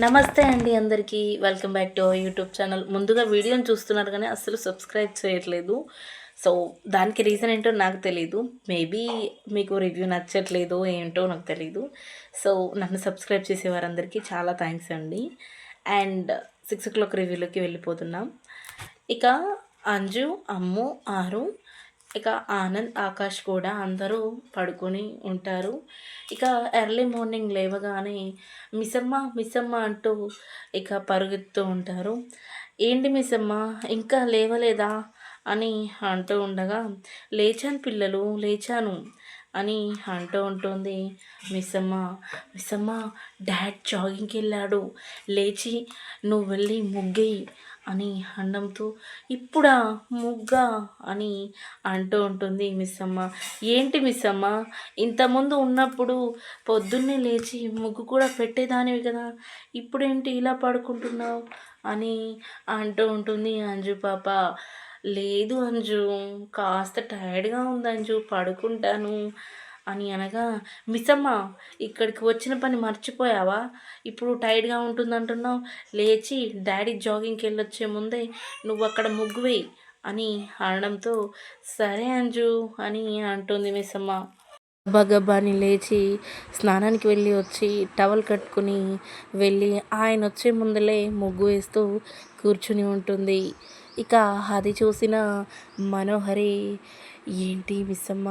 నమస్తే అండి అందరికీ. Welcome back to our YouTube channel. ముందుగా వీడియోని చూస్తున్నారు కానీ అస్సలు సబ్స్క్రైబ్ చేయట్లేదు. సో, దానికి రీజన్ ఏంటో నాకు తెలీదు. మేబీ మీకు రివ్యూ నచ్చట్లేదో ఏంటో నాకు తెలీదు. సో, నన్ను సబ్స్క్రైబ్ చేసే వారందరికీ చాలా థ్యాంక్స్ అండి. అండ్ 6:00 రివ్యూలోకి వెళ్ళిపోతున్నాం. ఇక అంజు, అమ్ము, ఆరు, ఇక ఆనంద్, ఆకాష్ కూడా అందరూ పడుకొని ఉంటారు. ఇక ఎర్లీ మార్నింగ్ లేవగానే మిస్సమ్మ, మిస్సమ్మ అంటూ ఇక పరుగెత్తుతూ ఉంటారు. ఏంటి మిస్సమ్మ ఇంకా లేవలేదా అని అంటూ ఉండగా, లేచాను పిల్లలు లేచాను అని అంటూ ఉంటుంది మిస్సమ్మ. మిస్సమ్మ, డాడ్ జాగింగ్కి వెళ్ళాడు, లేచి నువ్వు వెళ్ళి ముగ్గేయి అని అనడంతో, ఇప్పుడా ముగ్గా అని అంటూ ఉంటుంది మిస్సమ్మ. ఏంటి మిస్సమ్మ, ఇంతకుముందు ఉన్నప్పుడు పొద్దున్నే లేచి ముగ్గు కూడా పెట్టేదానివి కదా, ఇప్పుడేంటి ఇలా పడుకుంటున్నావు అని అంటూ ఉంటుంది అంజు పాప. లేదు అంజు, కాస్త టైర్డ్గా ఉంది అంజు, పడుకుంటాను అని అనగా, మిస్సమ్మ ఇక్కడికి వచ్చిన పని మర్చిపోయావా, ఇప్పుడు టైర్డ్గా ఉంటుందంటున్నావు, లేచి డాడీ జాగింగ్కి వెళ్ళొచ్చే ముందే నువ్వు అక్కడ ముగ్గు వేయి అని అనడంతో, సరే అంజు అని అంటుంది మిస్సమ్మ. గబగబాని లేచి స్నానానికి వెళ్ళి వచ్చి టవల్ కట్టుకుని వెళ్ళి ఆయన వచ్చే ముందలే ముగ్గు వేస్తూ కూర్చుని ఉంటుంది. ఇక అది చూసిన మనోహరి, ఏంటి మిస్సమ్మ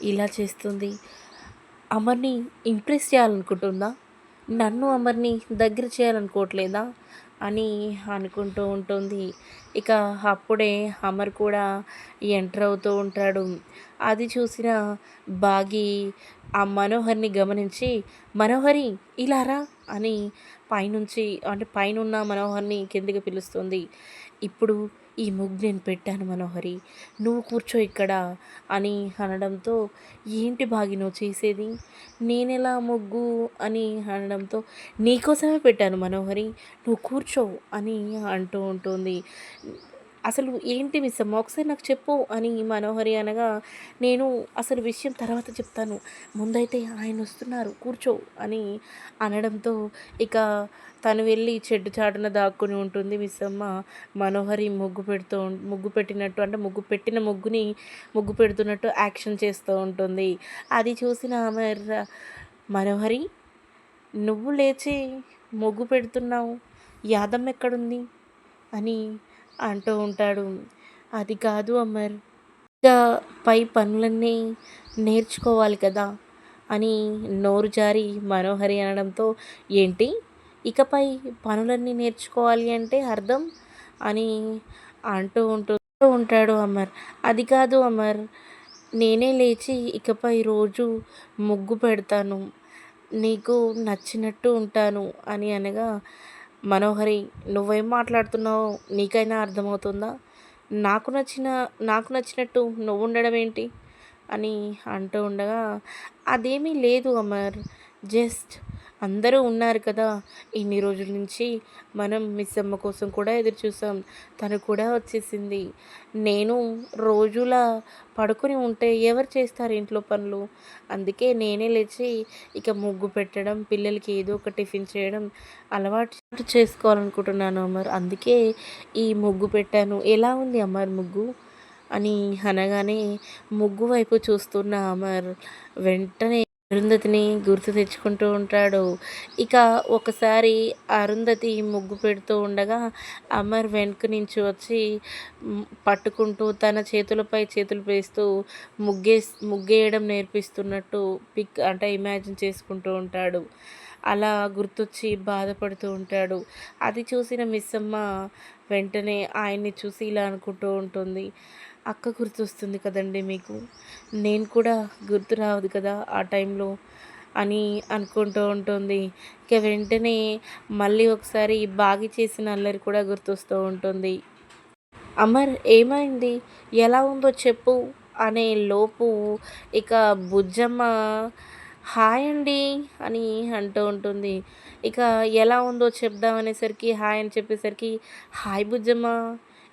ఇలా చేస్తుంది, అమర్ని ఇంప్రెస్ చేయాలనుకుంటుందా, నన్ను అమర్ని దగ్గర చేయాలనుకోవట్లేదా అని అనుకుంటూ ఉంటుంది. ఇక అప్పుడే అమర్ కూడా ఎంటర్ అవుతూ ఉంటాడు. అది చూసిన బాగి ఆ మనోహర్ని గమనించి, మనోహరి ఇలా రా అని పైనుంచి అంటే పైనున్న మనోహర్ని కిందికి పిలుస్తుంది. ఇప్పుడు ఈ ముగ్గు నేను పెట్టాను మనోహరి, నువ్వు కూర్చో ఇక్కడ అని అనడంతో, ఏంటి బాగి నువ్వు చేసేది, నేనెలా ముగ్గు అని అనడంతో, నీకోసమే పెట్టాను మనోహరి, నువ్వు కూర్చో అని అంటూ ఉంటుంది. అసలు ఏంటి మిస్సమ్మ ఒకసారి నాకు చెప్పు అని మనోహరి అనగా, నేను అసలు విషయం తర్వాత చెప్తాను, ముందైతే ఆయన వస్తున్నారు కూర్చో అని అనడంతో, ఇక తను వెళ్ళి చెట్టు చాటున దాక్కుని ఉంటుంది మిస్సమ్మ. మనోహరి ముగ్గు పెట్టినట్టు అంటే ముగ్గు పెట్టిన ముగ్గుని ముగ్గు పెడుతున్నట్టు యాక్షన్ చేస్తూ ఉంటుంది. అది చూసిన ఆమె, మనోహరి నువ్వు లేచి ముగ్గు పెడుతున్నావు, యాదమ్మ ఎక్కడుంది అని అంటూ ఉంటాడు. అది కాదు అమర్, ఇంకా పై పనులన్నీ నేర్చుకోవాలి కదా అని నోరు జారి మనోహరి అనడంతో, ఏంటి ఇకపై పనులన్నీ నేర్చుకోవాలి అంటే అర్థం అని అంటూ ఉంటాడు అమర్. అది కాదు అమర్, నేనే లేచి ఇకపై రోజు ముగ్గు పెడతాను, నీకు నచ్చినట్టు ఉంటాను అని అనగా, మనోహరి నువ్వేం మాట్లాడుతున్నావో నీకైనా అర్థమవుతుందా, నాకు నచ్చినట్టు నువ్వు ఉండడం ఏంటి అని అంటూ ఉండగా, అదేమీ లేదు అమర్, జస్ట్ అందరూ ఉన్నారు కదా, ఇన్ని రోజుల నుంచి మనం మిస్ అమ్మ కోసం కూడా ఎదురు చూసాం, తను కూడా వచ్చేసింది, నేను రోజులా పడుకొని ఉంటే ఎవరు చేస్తారు ఇంట్లో పనులు, అందుకే నేనే లేచి ఇక ముగ్గు పెట్టడం, పిల్లలకి ఏదో ఒక టిఫిన్ చేయడం అలవాటు చేసుకోవాలనుకుంటున్నాను అమర్, అందుకే ఈ ముగ్గు పెట్టాను, ఎలా ఉంది అమర్ ముగ్గు అని అనగానే, ముగ్గు వైపు చూస్తున్న అమర్ వెంటనే అరుంధతిని గుర్తు తెచ్చుకుంటూ ఉంటాడు. ఇక ఒకసారి అరుంధతి ముగ్గు పెడుతూ ఉండగా అమర్ వెనుక నుంచి వచ్చి పట్టుకుంటూ తన చేతులపై చేతులు వేస్తూ ముగ్గేయడం నేర్పిస్తున్నట్టు అంటే ఇమాజిన్ చేసుకుంటూ ఉంటాడు. అలా గుర్తొచ్చి బాధపడుతూ ఉంటాడు. అది చూసిన మిస్సమ్మ వెంటనే ఆయన్ని చూసి ఇలా అనుకుంటూ ఉంటుంది, అక్క గుర్తొస్తుంది కదండి మీకు, నేను కూడా గుర్తు రావదు కదా ఆ టైంలో అని అనుకుంటూ ఉంటుంది. ఇక వెంటనే మళ్ళీ ఒకసారి బాగి చేసిన అల్లరి కూడా గుర్తొస్తూ ఉంటుంది. అమర్ ఏమైంది, ఎలా ఉందో చెప్పు అనే లోపు ఇక బుజ్జమ్మ హాయ్ అండి అని అంటూ ఉంటుంది. ఇక ఎలా ఉందో చెప్దామనేసరికి హాయ్ అని చెప్పేసరికి, హాయ్ బుజ్జమ్మ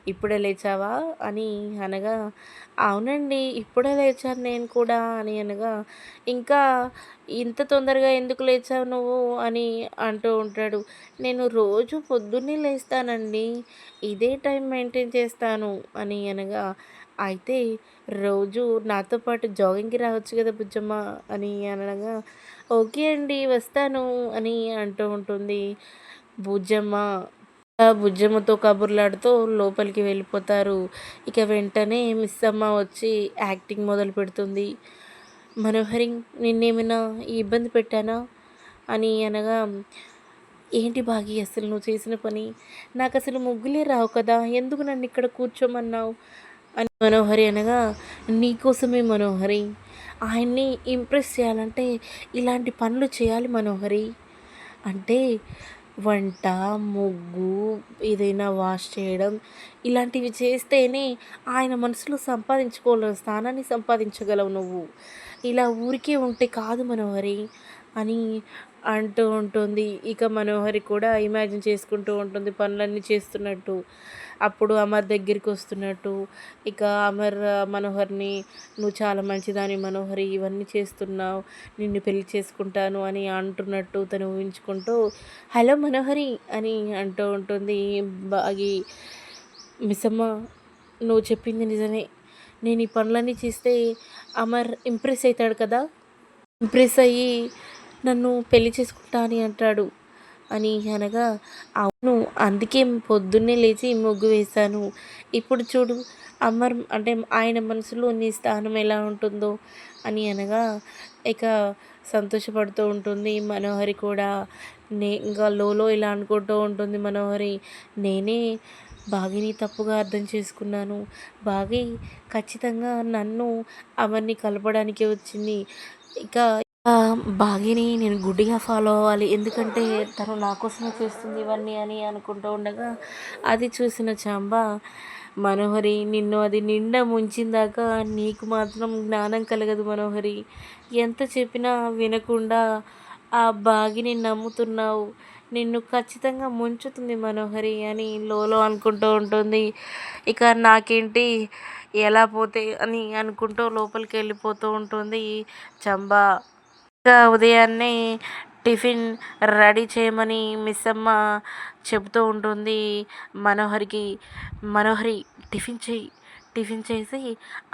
ఇప్పుడే లేచావా అని అనగా, అవునండి ఇప్పుడే లేచాను నేను కూడా అని అనగా, ఇంకా ఇంత తొందరగా ఎందుకు లేచావు నువ్వు అని అంటూ ఉంటాడు. నేను రోజు పొద్దున్నే లేస్తానండి, ఇదే టైం మెయింటైన్ చేస్తాను అని అనగా, అయితే రోజు నాతో పాటు జాగింగ్‌కి రావచ్చు కదా బుజ్జమ్మ అని అనగా, ఓకే అండి వస్తాను అని అంటూ ఉంటుంది బుజ్జమ్మ. బుజ్జమ్మతో కబుర్లాడుతూ లోపలికి వెళ్ళిపోతారు. ఇక వెంటనే మిస్సమ్మ వచ్చి యాక్టింగ్ మొదలుపెడుతుంది. మనోహరి నిన్నేమైనా ఇబ్బంది పెట్టానా? అని అనగా, ఏంటి భాగి అసలు నువ్వు చేసిన పని? నాకసలు ముగ్గులే రావు కదా! ఎందుకు నన్నిక్కడ కూర్చోమన్నావు? అని మనోహరి అనగా, నీకోసమే మనోహరి. ఆయన్ని ఇంప్రెస్ చేయాలంటే ఇలాంటి పనులు చేయాలి మనోహరి. అంటే వంట, ముగ్గు, ఏదైనా వాష్ చేయడం ఇలాంటివి చేస్తేనే ఆయన మనసులో స్థానాన్ని సంపాదించగలవు నువ్వు. ఇలా ఊరికే ఉంటే కాదు మనోహరి అని అంటూ ఉంటుంది. ఇక మనోహరి కూడా ఇమాజిన్ చేసుకుంటూ ఉంటుంది పనులన్నీ చేస్తున్నట్టు. అప్పుడు అమర్ దగ్గరికొస్తున్నట్టు. ఇక అమర్ మనోహర్‌ని, "నువ్వు చాలా మంచిదానివి మనోహరి. ఇవన్నీ చేస్తున్నావు. నిన్ను పెళ్లి చేసుకుంటాను" అని అంటున్నట్టు తను ఊహించుకుంటూ, "హలో మనోహరి" అని అంటూ ఉంటుంది. బాగి, "మిస్సమ్మ నువ్వు చెప్పింది నిజమే. నేను ఈ పనులన్నీ చేస్తే అమర్ ఇంప్రెస్ అయితాడు కదా! ఇంప్రెస్ అయ్యి నన్ను పెళ్లి చేసుకుంటా అని అంటాడు" అని అనగా, అవును అందుకే పొద్దున్నే లేచి ముగ్గు వేశాను. ఇప్పుడు చూడు అమర్ అంటే ఆయన మనసులో నీ స్థానం ఎలా ఉంటుందో అని అనగా, ఇక సంతోషపడుతూ ఉంటుంది మనోహరి కూడా. ఇంకా లోలో ఇలా అనుకుంటూ ఉంటుంది మనోహరి, నేనే బాగిని తప్పుగా అర్థం చేసుకున్నాను. బాగి ఖచ్చితంగా నన్ను అమర్ని కలపడానికే వచ్చింది. ఇక బాగిని నేను గుడ్డిగా ఫాలో అవ్వాలి. ఎందుకంటే తను నా కోసమే చేస్తుంది ఇవన్నీ అని అనుకుంటూ ఉండగా, అది చూసిన చంబ, మనోహరి నిన్ను అది నిండా ముంచిందాక నీకు మాత్రం జ్ఞానం కలగదు మనోహరి. ఎంత చెప్పినా వినకుండా ఆ బాగిని నమ్ముతున్నావు. నిన్ను ఖచ్చితంగా ముంచుతుంది మనోహరి అని లోలో అనుకుంటూ ఉంటుంది. ఇక నాకేంటి ఎలా పోతే అని అనుకుంటూ లోపలికి వెళ్ళిపోతూ ఉంటుంది చంబ. ఇంకా ఉదయాన్నే టిఫిన్ రెడీ చేయమని మిస్సమ్మ చెబుతూ ఉంటుంది మనోహరికి. మనోహరి టిఫిన్ చెయ్యి, టిఫిన్ చేసి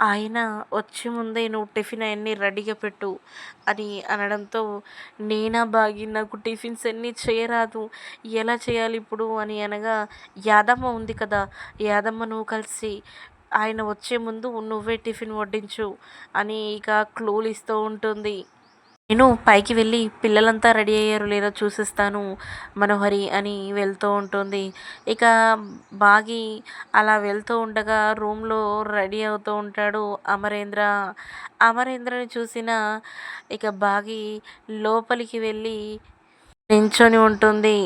ఆయన వచ్చే ముందే నువ్వు టిఫిన్ అవన్నీ రెడీగా పెట్టు అని అనడంతో, నేనా బాగి నాకు టిఫిన్స్ అన్నీ చేయరాదు, ఎలా చేయాలి ఇప్పుడు అని అనగా, యాదమ్మ ఉంది కదా, యాదమ్మ నువ్వు కలిసి ఆయన వచ్చే ముందు నువ్వే టిఫిన్ వడ్డించు అని ఇక క్లూలు ఇస్తూ ఉంటుంది. నేను పైకి వెళ్ళి పిల్లలంతా రెడీ అయ్యారో లేదో చూసిస్తాను మనోహరి అని వెళ్తూ ఉంటుంది. ఇక బాగి అలా వెళ్తూ ఉండగా రూమ్‌లో రెడీ అవుతూ ఉంటాడు అమరేంద్ర. అమరేంద్రని చూసిన ఇక బాగి లోపలికి వెళ్ళి నించొని ఉంటుంది.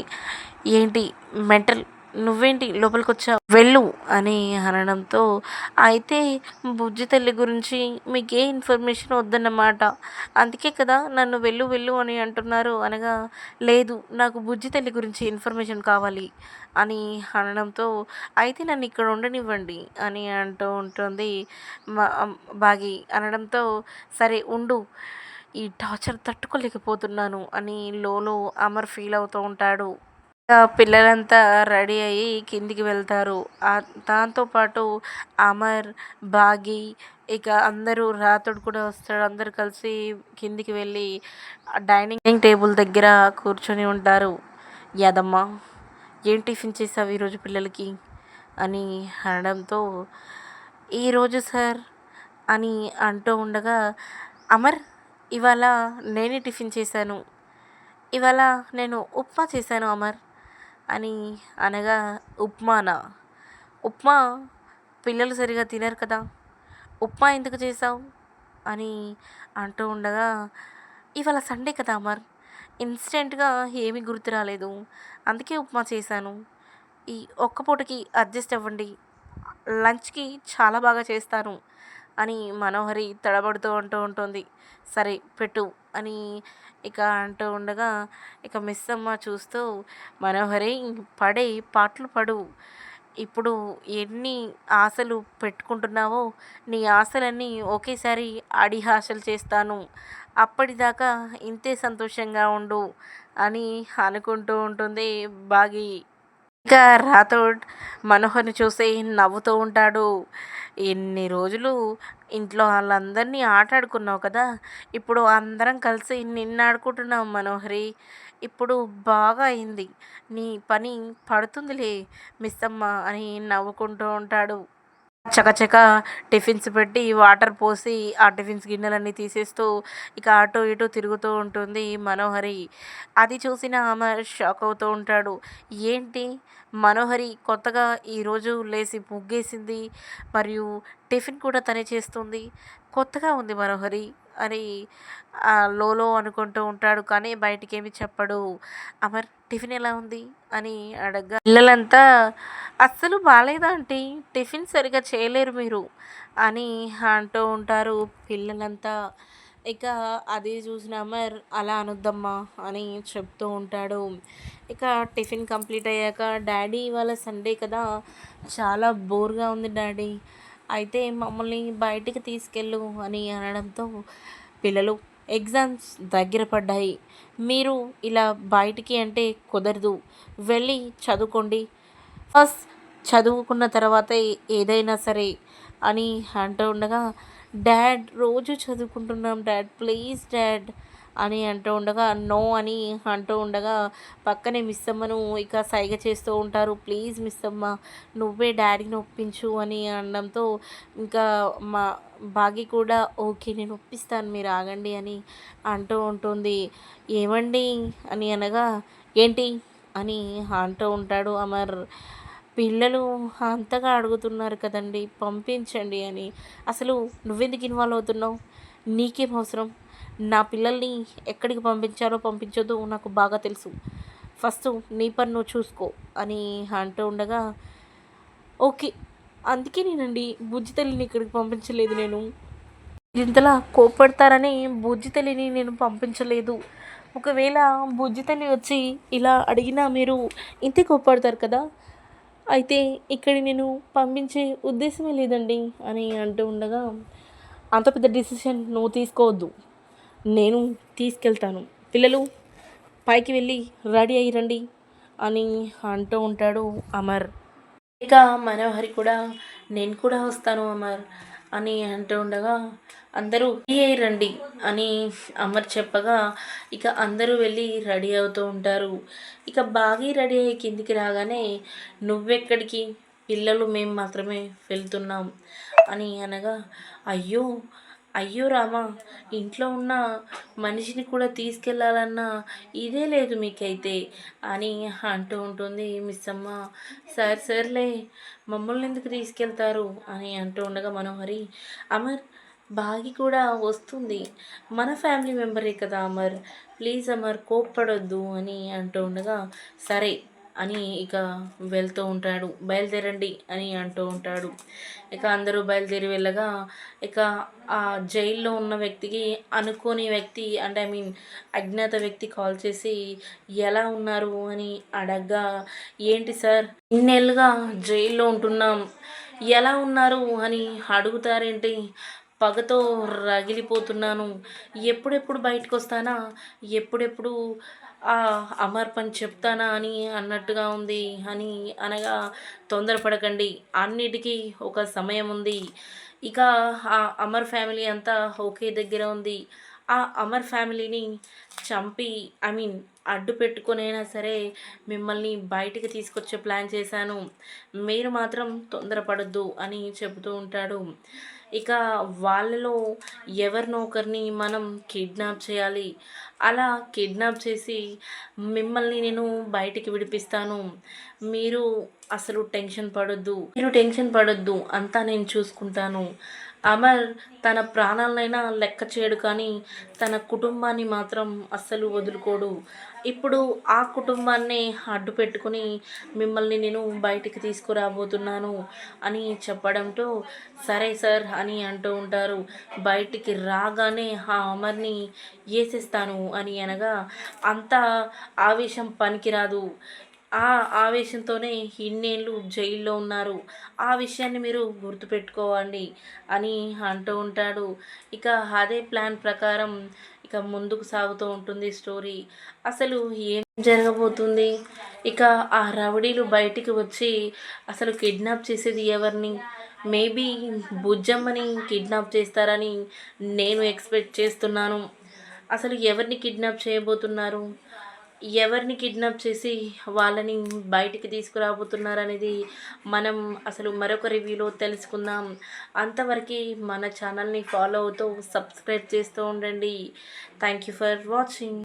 ఏంటి మెంటల్, నువ్వేంటి లోపలికొచ్చావు వెళ్ళు అని అనడంతో, అయితే బుజ్జి తల్లి గురించి మీకే ఇన్ఫర్మేషన్ వద్దన్నమాట. అందుకే కదా నన్ను వెళ్ళు వెళ్ళు అని అంటున్నారు అనగా, లేదు నాకు బుజ్జి తల్లి గురించి ఇన్ఫర్మేషన్ కావాలి అని అనడంతో, అయితే నన్ను ఇక్కడ ఉండనివ్వండి అని అంటూ ఉంటుంది మ బాగి. అనడంతో, సరే ఉండు, ఈ టార్చర్ తట్టుకోలేకపోతున్నాను అని లోలో అమర్ ఫీల్ అవుతూ ఉంటాడు. ఇక పిల్లలంతా రెడీ అయ్యి కిందికి వెళ్తారు. దాంతో పాటు అమర్, బాగి ఇక అందరూ రాతోడు కూడా వస్తాడు. అందరూ కలిసి కిందికి వెళ్ళి డైనింగ్ టేబుల్ దగ్గర కూర్చొని ఉంటారు. యాదమ్మ ఏం టిఫిన్ చేసావు ఈరోజు పిల్లలకి అని అనడంతో, ఈరోజు సార్ అని అంటూ ఉండగా, అమర్ ఇవాళ నేనే టిఫిన్ చేశాను, ఇవాళ నేను ఉప్మా చేశాను అమర్ అని అనగా, ఉప్మానా? ఉప్మా పిల్లలు సరిగా తినరు కదా, ఉప్మా ఎందుకు చేసావు అని అంటూ ఉండగా, ఇవాళ సండే కదా అమర్, ఇన్స్టెంట్గా ఏమీ గుర్తు రాలేదు, అందుకే ఉప్మా చేశాను, ఈ ఒక్క పూటకి అడ్జస్ట్ అవ్వండి, లంచ్కి చాలా బాగా చేస్తాను అని మనోహరి తడబడుతూ ఉంటుంది. సరే పెట్టు అని ఇక అంటూ ఉండగా, ఇక మిస్ అమ్మ చూస్తూ, మనోహరి పడే పాటలు పడు, ఇప్పుడు ఎన్ని ఆశలు పెట్టుకుంటున్నావో నీ ఆశలన్నీ ఒకేసారి అడిహాసలు చేస్తాను. అప్పటిదాకా ఇంతే సంతోషంగా ఉండు అని అనుకుంటూ ఉంటుంది బాగి. ఇక రాథోడ్ మనోహర్ని చూసి నవ్వుతూ ఉంటాడు. ఎన్ని రోజులు ఇంట్లో వాళ్ళందరినీ ఆటాడుకున్నావు కదా, ఇప్పుడు అందరం కలిసి నిన్ను ఆడుకుంటున్నాం మనోహరి. ఇప్పుడు బాగా అయింది, నీ పని పడుతుందిలే మిస్సమ్మ అని నవ్వుకుంటూ ఉంటాడు. చకచక టిఫిన్స్ పెట్టి వాటర్ పోసి ఆ టిఫిన్స్ గిన్నెలన్నీ తీసేస్తూ ఇక అటు ఇటు తిరుగుతూ ఉంటుంది మనోహరి. అది చూసిన అమర్ షాక్ అవుతూ ఉంటాడు. ఏంటి మనోహరి కొత్తగా ఈరోజు లేచి ముగ్గేసింది, మరియు టిఫిన్ కూడా తనే చేస్తుంది, కొత్తగా ఉంది మనోహరి అని లోలో అనుకుంటూ ఉంటాడు. కానీ బయటికేమి చెప్పడు. అమర్ టిఫిన్ ఎలా ఉంది అని అడగగా పిల్లలంతా అస్సలు బాగాలేదా ఆంటీ, టిఫిన్ సరిగ్గా చేయలేరు మీరు అని అంటూ ఉంటారు పిల్లలంతా. ఇక అది చూసిన అమర్ అలా అనొద్దమ్మా అని చెప్తూ ఉంటాడు. ఇక టిఫిన్ కంప్లీట్ అయ్యాక డాడీ ఇవాళ సండే కదా, చాలా బోర్గా ఉంది డాడీ, అయితే మమ్మల్ని బయటికి తీసుకెళ్ళు అని అనడంతో పిల్లలు ఎగ్జామ్స్ దగ్గర పడ్డాయి, మీరు ఇలా బయటికి అంటే కుదరదు, వెళ్ళి చదువుకోండి, ఫస్ట్ చదువుకున్న తర్వాతే ఏదైనా సరే అని అంటూ ఉండగా, డాడ్ రోజు చదువుకుంటున్నాం డాడ్, ప్లీజ్ డాడ్ అని అంటూ ఉండగా, నో అని అంటూ ఉండగా పక్కనే మిస్సమ్మను ఇక సైగ చేస్తూ ఉంటారు. ప్లీజ్ మిస్సమ్మ, నువ్వే డాడీని ఒప్పించు అని అనడంతో ఇంకా మా బాగి కూడా ఓకే నేను ఒప్పిస్తాను మీరు ఆగండి అని అంటూ ఉంటుంది. ఏమండి అని అనగా, ఏంటి అని అంటూ ఉంటాడు అమర్. పిల్లలు అంతగా అడుగుతున్నారు కదండి, పంపించండి అని. అసలు నువ్వెందుకు ఇన్వాల్వ్ అవుతున్నావు, నీకేం అవసరం, నా పిల్లల్ని ఎక్కడికి పంపించాలో పంపించొద్దు నాకు బాగా తెలుసు, ఫస్ట్ నీ పని నువ్వు చూసుకో అని అంటూ ఉండగా, ఓకే అందుకే నేనండి బుజ్జి తల్లిని ఇక్కడికి పంపించలేదు, నేను ఇంతలా కోప్పడతారని బుజ్జి తల్లిని నేను పంపించలేదు. ఒకవేళ బుజ్జి తల్లి వచ్చి ఇలా అడిగినా మీరు ఇంతే కోప్పడతారు కదా, అయితే ఇక్కడ నేను పంపించే ఉద్దేశమే లేదండి అని అంటూ ఉండగా, అంత పెద్ద డిసిషన్ నువ్వు తీసుకోవద్దు, నేను తీసుకెళ్తాను, పిల్లలు పైకి వెళ్ళి రెడీ అయ్యి రండి అని అంటూ ఉంటాడు అమర్. ఇక మనోహరి కూడా నేను కూడా వస్తాను అమర్ అని అంటూ ఉండగా, అందరూ రెడీ అయ్యి రండి అని అమర్ చెప్పగా ఇక అందరూ వెళ్ళి రెడీ అవుతూ ఉంటారు. ఇక బాగా రెడీ అయ్యి కిందికి రాగానే, నువ్వెక్కడికి, పిల్లలు మేము మాత్రమే వెళ్తున్నాం అని అనగా, అయ్యో అయ్యో రామా, ఇంట్లో ఉన్న మనిషిని కూడా తీసుకెళ్ళాలన్న ఇదే లేదు మీకైతే అని అంటూ ఉంటుంది మిస్సమ్మ. సర్లే మమ్మల్ని ఎందుకు తీసుకెళ్తారు అని అంటూ ఉండగా మనోహరి, అమర్ బాగి కూడా వస్తుంది, మన ఫ్యామిలీ మెంబరే కదా అమర్, ప్లీజ్ అమర్ కోప్పడొద్దు అని అంటూ ఉండగా, సరే అని ఇక వెళ్తూ ఉంటాడు. బయలుదేరండి అని అంటూ ఉంటాడు. ఇక అందరూ బయలుదేరి వెళ్ళగా ఇక ఆ జైల్లో ఉన్న వ్యక్తికి అనుకోని వ్యక్తి అంటే అజ్ఞాత వ్యక్తి కాల్ చేసి ఎలా ఉన్నారు అని అడగ్గా, ఏంటి సార్ ఇన్నేళ్ళుగా జైల్లో ఉంటున్నాం, ఎలా ఉన్నారు అని అడుగుతారేంటి, పగతో రగిలిపోతున్నాను, ఎప్పుడెప్పుడు బయటకు వస్తానా, ఎప్పుడెప్పుడు ఆ అమర్ పని చెప్తానా అని అన్నట్టుగా ఉంది అని అనగా, తొందరపడకండి అన్నిటికీ ఒక సమయం ఉంది, ఇక ఆ అమర్ ఫ్యామిలీ అంతా ఒకే దగ్గర ఉంది, ఆ అమర్ ఫ్యామిలీని చంపి అడ్డు పెట్టుకొనైనా సరే మిమ్మల్ని బయటికి తీసుకొచ్చే ప్లాన్ చేశాను, మీరు మాత్రం తొందరపడద్దు అని చెబుతూ ఉంటాడు. ఇక వాళ్ళలో ఎవరినో ఒకరిని మనం కిడ్నాప్ చేయాలి, అలా కిడ్నాప్ చేసి మిమ్మల్ని నేను బయటికి విడిపిస్తాను, మీరు అసలు టెన్షన్ పడొద్దు అంతా నేను చూసుకుంటాను. అమర్ తన ప్రాణాలనైనా లెక్క చేయడు కానీ తన కుటుంబాన్ని మాత్రం అస్సలు వదులుకోడు. ఇప్పుడు ఆ కుటుంబాన్నే అడ్డు పెట్టుకుని మిమ్మల్ని నేను బయటికి తీసుకురాబోతున్నాను అని చెప్పడంతో, సరే సార్ అని అంటూ ఉంటారు. బయటికి రాగానే ఆ అమర్ని వేసేస్తాను అని అనగా, అంత ఆవేశం పనికిరాదు, ఆ ఆవేశంతోనే ఇన్నేళ్ళు జైల్లో ఉన్నారు. ఆ విషయాన్ని మీరు గుర్తుపెట్టుకోవండి అని అంటూ ఉంటాడు. ఇక అదే ప్లాన్ ప్రకారం ఇక ముందుకు సాగుతూ ఉంటుంది స్టోరీ. అసలు ఏం జరగబోతుంది? ఇక ఆ రౌడీలు బయటికి వచ్చి అసలు కిడ్నాప్ చేసేది ఎవరిని? మేబీ బుజ్జమ్మని కిడ్నాప్ చేస్తారని నేను ఎక్స్‌పెక్ట్ చేస్తున్నాను. అసలు ఎవరిని కిడ్నాప్ చేయబోతున్నారు? ఎవరిని కిడ్నాప్ చేసి వాళ్ళని బయటికి తీసుకురాబోతున్నారనేది మనం అసలు మరొక రివ్యూలో తెలుసుకుందాం. అంతవరకి మన ఛానల్‌ని ఫాలో అవుతూ సబ్స్క్రైబ్ చేస్తూ ఉండండి. Thank you for watching.